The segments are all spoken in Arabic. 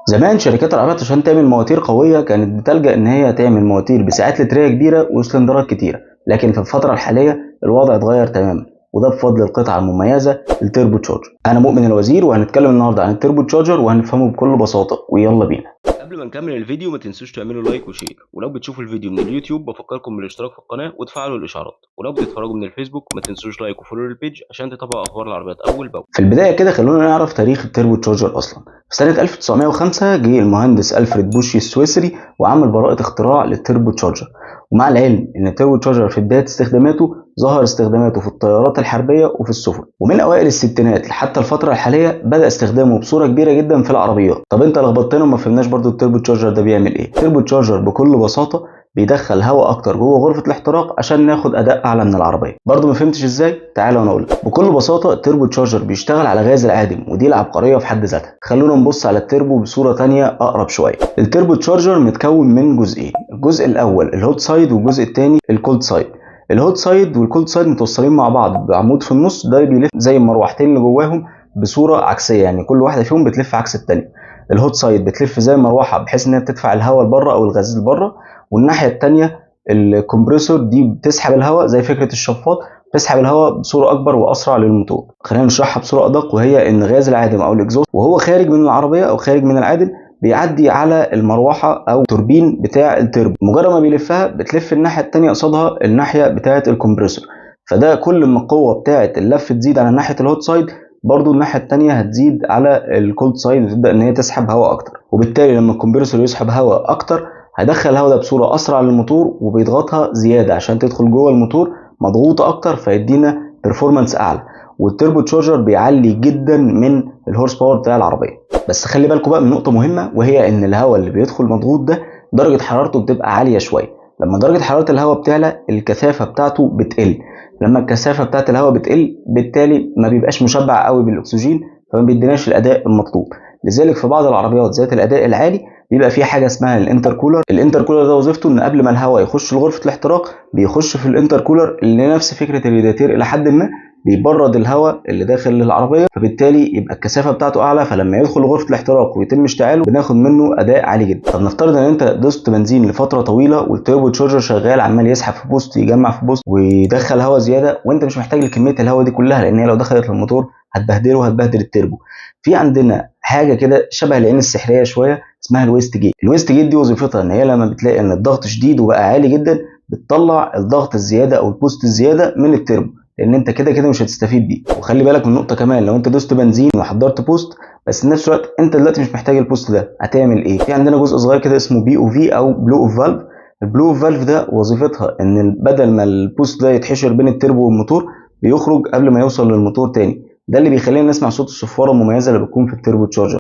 زمان شركات العربيات عشان تعمل مواتير قوية كانت بتلجأ إن هي تعمل مواتير بسعات لترية كبيرة وسلندرات كتيرة، لكن في الفترة الحالية الوضع اتغير تماما، وده بفضل القطعة المميزة التيربو تشارجر. أنا مؤمن الوزير، وهنتكلم النهاردة عن التيربو تشارجر وهنفهمه بكل بساطة، ويلا بينا. قبل ما نكمل الفيديو ما تنسوش تعملوا لايك وشير، ولو بتشوفوا الفيديو من اليوتيوب بفكركم بالاشتراك في القناة وتفعلوا الإشعارات، ولو بتتفرجوا من الفيسبوك ما تنسوش لايك وفولو للبيج عشان تتابعوا أخبار العربيات أول بأول. في البداية كده خلونا نعرف تاريخ التيربو تشارجر أصلا. في سنة 1905 جه المهندس ألفريد بوشي السويسري وعمل براءة اختراع للتيربو تشارجر. ومع العلم ان التيربو تشارجر في بداية استخداماته ظهر استخداماته في الطيارات الحربية وفي السفن، ومن اوائل الستينات لحتى الفترة الحالية بدأ استخدامه بصورة كبيرة جدا في العربيات. طب انت لخبطتنا وما فهمناش برضو التيربو تشارجر ده بيعمل ايه. التيربو تشارجر بكل بساطة بيدخل هواء اكتر جوه غرفه الاحتراق عشان ناخد اداء اعلى من العربيه. برضو ما فهمتش ازاي؟ تعالى وانا اقول لك. بكل بساطه التيربو تشارجر بيشتغل على غاز العادم، ودي العبقريه في حد ذاتها. خلونا نبص على التيربو بصوره ثانيه اقرب شويه. التيربو تشارجر متكون من جزئين، الجزء الاول الهوت سايد والجزء الثاني الكولد سايد. الهوت سايد والكولد سايد متوصلين مع بعض بعمود في النص، ده بيلف زي المروحتين اللي جواهم بصوره عكسيه، يعني كل واحده فيهم بتلف عكس الثانيه. الهوت سايد بتلف زي المروحه بحيث انها بتدفع الهواء لبره او الغاز لبره، والناحيه الثانيه الكمبريسور دي بتسحب الهواء زي فكره الشفاط، بتسحب الهواء بصوره اكبر واسرع للموتور. خلينا نشرحها بصوره ادق، وهي ان غاز العادم او الاكزوست وهو خارج من العربيه او خارج من العادم بيعدي على المروحه او توربين بتاع التربو، مجرد ما بيلفها بتلف الناحيه الثانيه قصادها الناحيه بتاعه الكمبريسور. فده كل ما القوه بتاعه اللف تزيد على ناحيه الهوت سايد، برضو الناحيه الثانيه هتزيد على الكولد سايد وتبدا ان هي تسحب هواء اكتر. وبالتالي لما الكمبريسور يسحب هواء اكتر هيدخل الهواء ده بصوره اسرع للموتور وبيضغطها زياده عشان تدخل جوه الموتور مضغوطه اكتر، فيدينا بيرفورمانس اعلى. والتيربو تشارجر بيعلي جدا من الهورس باور بتاع العربيه. بس خلي بالكم بقى من نقطه مهمه، وهي ان الهواء اللي بيدخل مضغوط ده درجه حرارته بتبقى عاليه شويه. لما درجه حراره الهواء بتعلى الكثافه بتاعته بتقل. لما الكثافه بتاعت الهواء بتقل بالتالي ما بيبقاش مشبع قوي بالاكسجين، فما بيديناش الاداء المطلوب. لذلك في بعض العربيات ذات الاداء العالي بيبقى في حاجه اسمها الانتركولر. الانتركولر ده وظيفته ان قبل ما الهواء يخش لغرفه الاحتراق بيخش في الانتركولر اللي نفس فكره الرادياتير الى حد ما، بيبرد الهواء اللي داخل العربيه، فبالتالي يبقى الكثافه بتاعته اعلى، فلما يدخل غرفه الاحتراق ويتم اشتعاله بناخد منه اداء عالي جدا. طب نفترض ان انت دوست بنزين لفتره طويله والتيربو تشارجر شغال عمال يسحب في بوست يجمع في بوست ويدخل هواء زياده، وانت مش محتاج لكميه الهواء دي كلها، لان هي لو دخلت للموتور هتبهدله وهتبهدل التيربو. في عندنا حاجه كده شبه العين السحريه شويه اسمها الويست جيت. الويست جيت دي وظيفتها ان هي لما بتلاقي ان الضغط شديد وبقى عالي جدا بتطلع الضغط الزياده او البوست الزياده من التيربو، لان انت كده كده مش هتستفيد بيه. وخلي بالك من نقطه كمان، لو انت دوست بنزين وحضرت بوست بس في نفس الوقت انت دلوقتي مش محتاج البوست ده، هتعمل ايه؟ في عندنا جزء صغير كده اسمه بي او في او بلو اوف فالف. البلو اوف فالف ده وظيفتها ان بدل ما البوست ده يتحشر بين التيربو والموتور بيخرج قبل ما يوصل للموتور تاني. ده اللي بيخلينا نسمع صوت الصفاره المميزه اللي بتكون في التيربو تشارجر.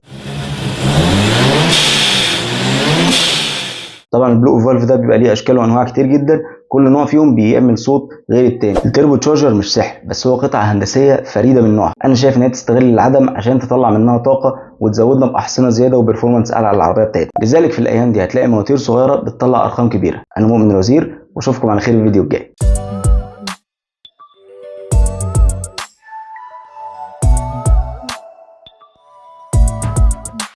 طبعا البلو اوف فالف ده بيبقى ليه اشكال وانواع كتير جدا، كل نوع فيهم بيعمل صوت غير التاني. التيربو تشارجر مش سحر، بس هو قطعه هندسيه فريده من نوعها. انا شايف ان هي تستغل العدم عشان تطلع منها طاقه وتزودنا باحصنه زياده وبرفورمانس اعلى على العربيه بتاعتنا. لذلك في الايام دي هتلاقي مواتير صغيره بتطلع ارقام كبيره. انا مؤمن الوزير، واشوفكم على خير في الفيديو الجاي.